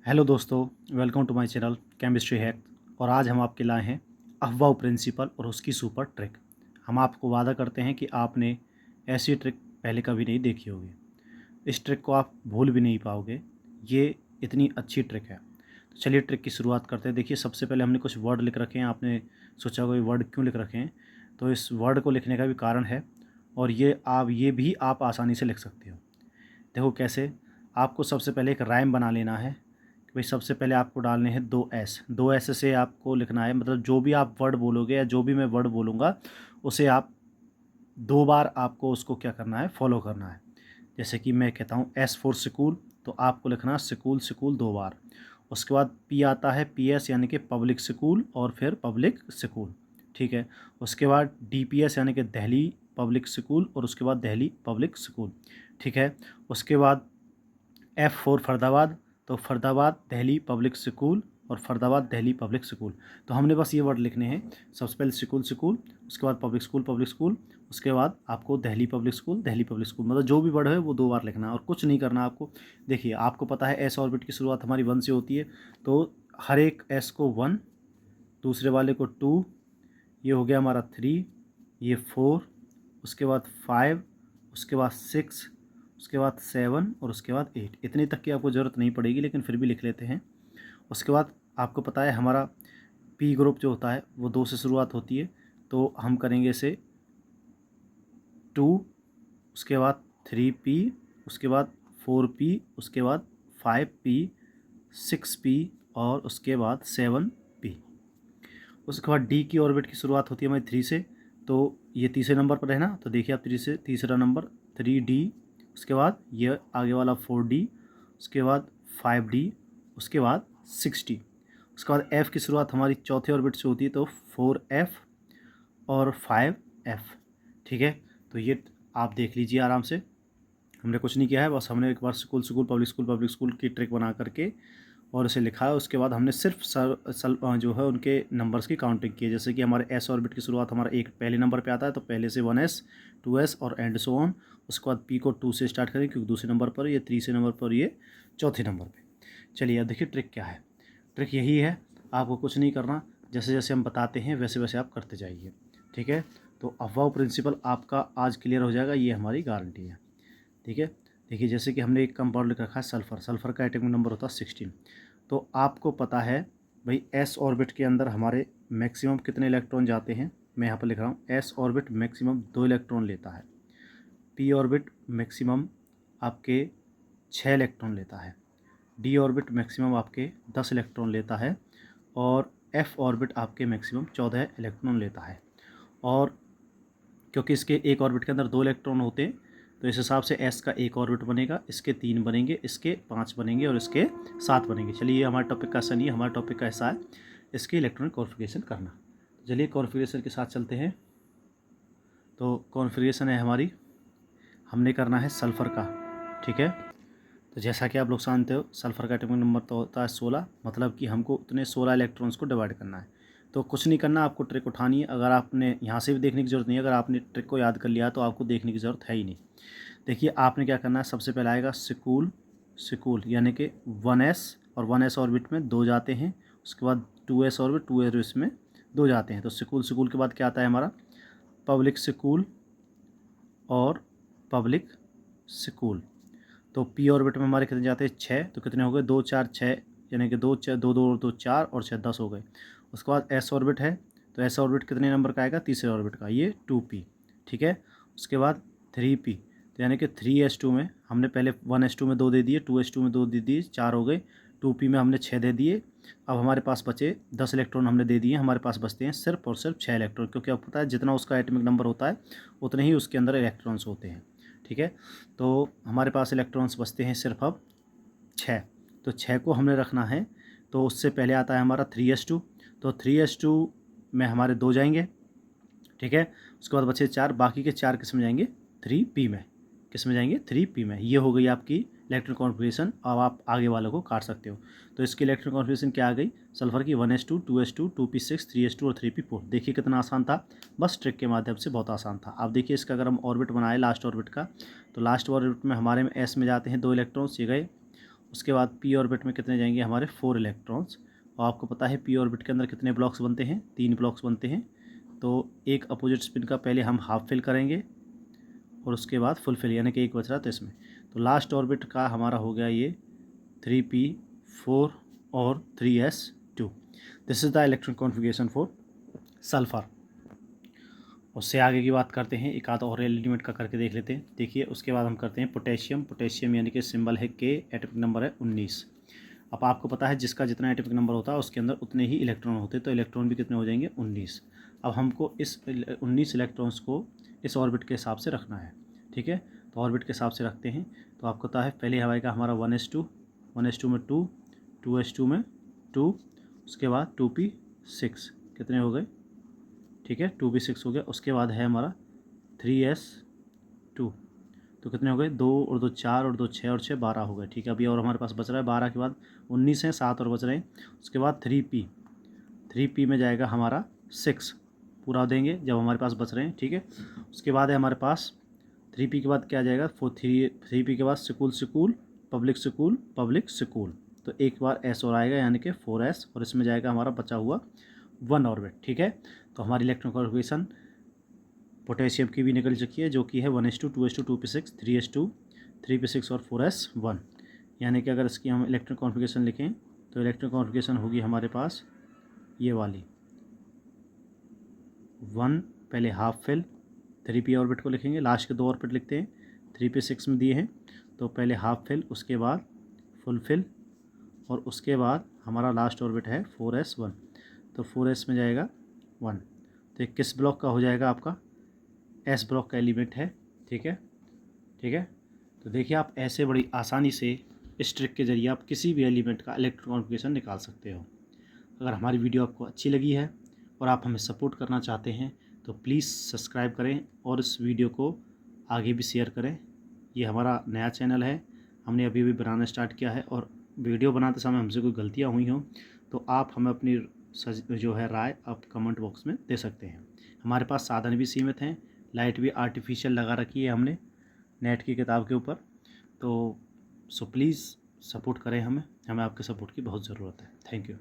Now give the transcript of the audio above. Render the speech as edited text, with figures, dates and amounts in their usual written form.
Hello दोस्तों, welcome to my channel chemistry hack. और आज हम आपके लाए हैं अफवाह प्रिंसिपल और उसकी सुपर ट्रिक। हम आपको वादा करते हैं कि आपने ऐसी ट्रिक पहले कभी नहीं देखी होगी। इस ट्रिक को आप भूल भी नहीं पाओगे, ये इतनी अच्छी ट्रिक है। तो चलिए ट्रिक की शुरुआत करते हैं। देखिए, सबसे पहले हमने कुछ वर्ड लिख रखे हैं। आपने सोचा होगा ये वर्ड क्यों लिख रखे हैं, तो इस वर्ड को लिखने का भी कारण है। और ये भी आप आसानी से लिख सकते हो। देखो कैसे। आपको सबसे पहले एक राइम बना लेना है कि भाई सबसे पहले आपको डालने हैं दो एस से आपको लिखना है। मतलब जो भी आप वर्ड बोलोगे या जो भी मैं वर्ड बोलूँगा उसे आप दो बार आपको उसको क्या करना है, फॉलो करना है। जैसे कि मैं कहता हूँ एस फॉर स्कूल, तो आपको लिखना स्कूल स्कूल दो बार। उसके बाद पी आता है पी एस यानी कि पब्लिक स्कूल, और फिर पब्लिक स्कूल। ठीक है। उसके बाद डी पी एस यानी कि दिल्ली पब्लिक स्कूल, और उसके बाद दिल्ली पब्लिक स्कूल। ठीक है। उसके बाद एफ़ फॉर फरीदाबाद, तो फरीदाबाद दिल्ली पब्लिक स्कूल, और फरीदाबाद दिल्ली पब्लिक स्कूल। तो हमने बस ये वर्ड लिखने हैं। सबसे पहले स्कूल स्कूल, उसके बाद पब्लिक स्कूल, उसके बाद आपको दिल्ली पब्लिक स्कूल, मतलब जो भी वर्ड है वो दो बार लिखना है और कुछ नहीं करना आपको। देखिए, आपको पता है एस ऑर्बिट की शुरुआत हमारी 1 से होती है, तो हर एक एस को 1, दूसरे वाले को 2, ये हो गया हमारा 3, ये 4, उसके बाद 5, उसके बाद 6, उसके बाद 7, और उसके बाद 8। इतनी तक की आपको ज़रूरत नहीं पड़ेगी, लेकिन फिर भी लिख लेते हैं। उसके बाद आपको पता है हमारा पी ग्रुप जो होता है वो 2 से शुरुआत होती है, तो हम करेंगे इसे 2, उसके बाद 3p, उसके बाद 4p, उसके बाद 5p, 6p, और उसके बाद 7p। उसके बाद डी की ऑर्बिट की शुरुआत होती है हमारी 3 से, तो ये तीसरे नंबर पर है ना। तो देखिए आप 3 से तीसरा नंबर 3d, उसके बाद ये आगे वाला 4d, उसके बाद 5d, उसके बाद 6d। उसके बाद एफ़ की शुरुआत हमारी चौथे ऑर्बिट से होती है, तो 4f और 5f। ठीक है। तो ये आप देख लीजिए आराम से। हमने कुछ नहीं किया है, बस हमने एक बार स्कूल स्कूल पब्लिक स्कूल की ट्रिक बना करके और इसे लिखा है। उसके बाद हमने सिर्फ जो है उनके नंबर्स की काउंटिंग की है। जैसे कि हमारे एस ऑर्बिट की शुरुआत हमारा एक पहले नंबर पे आता है, तो पहले से 1s 2s और एंड सो ऑन। उसके बाद पी को 2 से स्टार्ट करें क्योंकि दूसरे नंबर पर, ये तीसरे नंबर पर, ये चौथे नंबर पे। चलिए अब देखिए ट्रिक क्या है। ट्रिक यही है, आपको कुछ नहीं करना, जैसे जैसे हम बताते हैं वैसे वैसे आप करते जाइए। ठीक है। तो अफवाह प्रिंसिपल आपका आज क्लियर हो जाएगा, ये हमारी गारंटी है। ठीक है। देखिए, जैसे कि हमने एक कंपाउंड लिख रखा है सल्फ़र। सल्फ़र का एटॉमिक नंबर होता है 16। तो आपको पता है भाई एस ऑर्बिट के अंदर हमारे मैक्सिमम कितने इलेक्ट्रॉन जाते हैं। मैं यहाँ पर लिख रहा हूँ एस ऑर्बिट मैक्सिमम 2 इलेक्ट्रॉन लेता है। पी ऑर्बिट मैक्सिमम आपके 6 इलेक्ट्रॉन लेता है। डी ऑर्बिट मैक्सिमम आपके 10 इलेक्ट्रॉन लेता है। और एफ ऑर्बिट आपके मैक्सिमम 14 इलेक्ट्रॉन लेता है। और क्योंकि इसके एक ऑर्बिट के अंदर 2 इलेक्ट्रॉन होते हैं, तो इस हिसाब से एस का एक ऑर्बिट बनेगा, इसके 3 बनेंगे, इसके 5 बनेंगे, और इसके 7 बनेंगे। चलिए, ये हमारे टॉपिक का ऐसा नहीं है, हमारे टॉपिक का ऐसा है इसके इलेक्ट्रॉनिक कॉन्फ़िगरेशन करना। चलिए कॉन्फ़िगरेशन के साथ चलते हैं। तो कॉन्फ़िगरेशन है हमारी, हमने करना है सल्फ़र का। ठीक है। तो जैसा कि आप लोग जानते हो, सल्फ़र का एटॉमिक नंबर तो होता है 16, मतलब कि हमको उतने 16 इलेक्ट्रॉन्स को डिवाइड करना है। तो कुछ नहीं करना, आपको ट्रिक उठानी है। अगर आपने यहाँ से भी देखने की ज़रूरत नहीं है, अगर आपने ट्रिक को याद कर लिया तो आपको देखने की ज़रूरत है ही नहीं। देखिए, आपने क्या करना है, सबसे पहले आएगा स्कूल स्कूल यानी कि 1s, और 1s ऑर्बिट में 2 जाते हैं। उसके बाद 2s ऑर्बिट, 2s में 2 जाते हैं। तो स्कूल स्कूल के बाद क्या आता है हमारा पब्लिक स्कूल और पब्लिक स्कूल। तो पी ऑर्बिट में हमारे कितने जाते हैं, 6। तो कितने हो गए, 2 4 6, यानी कि 2 2 2 2 4 और 6 10 हो गए। उसके बाद एस ऑर्बिट है, तो एस ऑर्बिट कितने नंबर का आएगा, तीसरे ऑर्बिट का, ये 2p। ठीक है। उसके बाद 3p, तो यानी कि 3s2 में हमने पहले 1s2 में 2 दे दिए, 2s2 में 2 दे दिए, 4 हो गए। 2p में हमने 6 दे दिए। अब हमारे पास बचे 10 इलेक्ट्रॉन हमने दे दिए, हमारे पास बचते हैं सिर्फ और सिर्फ 6 इलेक्ट्रॉन, क्योंकि अब पता है जितना उसका एटॉमिक नंबर होता है उतने ही उसके अंदर इलेक्ट्रॉन्स होते हैं। ठीक है। तो हमारे पास इलेक्ट्रॉन्स बचते हैं सिर्फ अब 6। तो 6 को हमने रखना है। तो उससे पहले आता है हमारा 3s2, तो 3s2 में हमारे 2 जाएंगे। ठीक है। उसके बाद बचे 4, बाकी के 4 किस में जाएंगे, 3p में। किस में जाएंगे, 3p में। ये हो गई आपकी इलेक्ट्रॉन कॉन्फ़िगरेशन। अब आप आगे वालों को काट सकते हो। तो इसकी इलेक्ट्रॉन कॉन्फ़िगरेशन क्या आ गई, सल्फर की 1s2 2s2 2p6 3s2 और 3p4। देखिए कितना आसान था, बस ट्रिक के माध्यम से बहुत आसान था। अब देखिए इसका अगर हम ऑर्बिट बनाए लास्ट ऑर्बिट का, तो लास्ट ऑर्बिट में हमारे में एस में जाते हैं 2 इलेक्ट्रॉन्स, ये गए। उसके बाद पी ऑर्बिट में कितने जाएंगे हमारे 4 इलेक्ट्रॉन्स। और आपको पता है पी ऑर्बिट के अंदर कितने ब्लॉक्स बनते हैं, 3 ब्लॉक्स बनते हैं। तो एक अपोजिट स्पिन का पहले हम हाफ फिल करेंगे और उसके बाद फुल फिल, यानी कि एक बच रहा तो इसमें। तो लास्ट ऑर्बिट का हमारा हो गया ये 3p4 और 3s2। This is the electron configuration for sulphur. उससे आगे की बात करते हैं, एक आध और एलिमेंट का करके देख लेते हैं। देखिए उसके बाद हम करते हैं पोटेशियम। पोटेशियम यानी कि सिंबल है K, एटॉमिक नंबर है 19। अब आपको पता है जिसका जितना एटॉमिक नंबर होता है उसके अंदर उतने ही इलेक्ट्रॉन होते हैं, तो इलेक्ट्रॉन भी कितने हो जाएंगे 19। अब हमको इस 19 इलेक्ट्रॉन्स को इस ऑर्बिट के हिसाब से रखना है, ठीक है। तो ऑर्बिट के हिसाब से रखते हैं। तो आपको पता है पहले आएगा हमारा 1s2, 1s2 में 2, 2s2 में 2, उसके बाद 2p6 कितने हो गए, ठीक है 2p6 हो गया। उसके बाद है हमारा 3s2, तो कितने हो गए 2 और 2 4 और 2 6 और 6 12 हो गए, ठीक है। अभी और हमारे पास बच रहा है 12 के बाद 19 है, 7 और बच रहे हैं। उसके बाद 3p में जाएगा हमारा 6 पूरा देंगे जब हमारे पास बच रहे हैं, ठीक है। उसके बाद है हमारे पास 3p के बाद क्या आ जाएगा 3p के बाद स्कूल पब्लिक स्कूल, तो एक बार s और आएगा यानी कि 4s, और इसमें जाएगा हमारा बचा हुआ 1 ऑर्बिट, ठीक है। तो हमारी इलेक्ट्रॉन कॉन्फ़िगरेशन पोटेशियम की भी निकल चुकी है जो कि है 1s2, 2s2, 2p6, 3s2, 3p6 और 4s1। यानी कि अगर इसकी हम इलेक्ट्रॉन कॉन्फ़िगरेशन लिखें तो इलेक्ट्रॉन कॉन्फ़िगरेशन होगी हमारे पास ये वाली 1 पहले हाफ फिल, 3p ऑर्बिट को लिखेंगे, लास्ट के 2 ऑर्बिट लिखते हैं 3p6 में दिए हैं, तो पहले हाफ फिल उसके बाद फुल फिल और उसके बाद हमारा लास्ट ऑर्बिट है 4s1, तो 4s में जाएगा 1। तो किस ब्लॉक का हो जाएगा आपका एस ब्लॉक का एलिमेंट है, ठीक है, ठीक है। तो देखिए आप ऐसे बड़ी आसानी से इस ट्रिक के ज़रिए आप किसी भी एलिमेंट का इलेक्ट्रॉन कॉन्फ़िगरेशन निकाल सकते हो। अगर हमारी वीडियो आपको अच्छी लगी है और आप हमें सपोर्ट करना चाहते हैं तो प्लीज़ सब्सक्राइब करें और इस वीडियो को आगे भी शेयर करें। ये हमारा नया चैनल है, हमने अभी अभी बनाना स्टार्ट किया है, और वीडियो बनाते समय हमसे कोई गलतियाँ हुई हों तो आप हमें अपनी जो है राय आप कमेंट बॉक्स में दे सकते हैं। हमारे पास साधन भी सीमित हैं, लाइट भी आर्टिफिशियल लगा रखी है हमने नेट की किताब के ऊपर, तो सो प्लीज़ सपोर्ट करें हमें आपके सपोर्ट की बहुत ज़रूरत है। Thank you.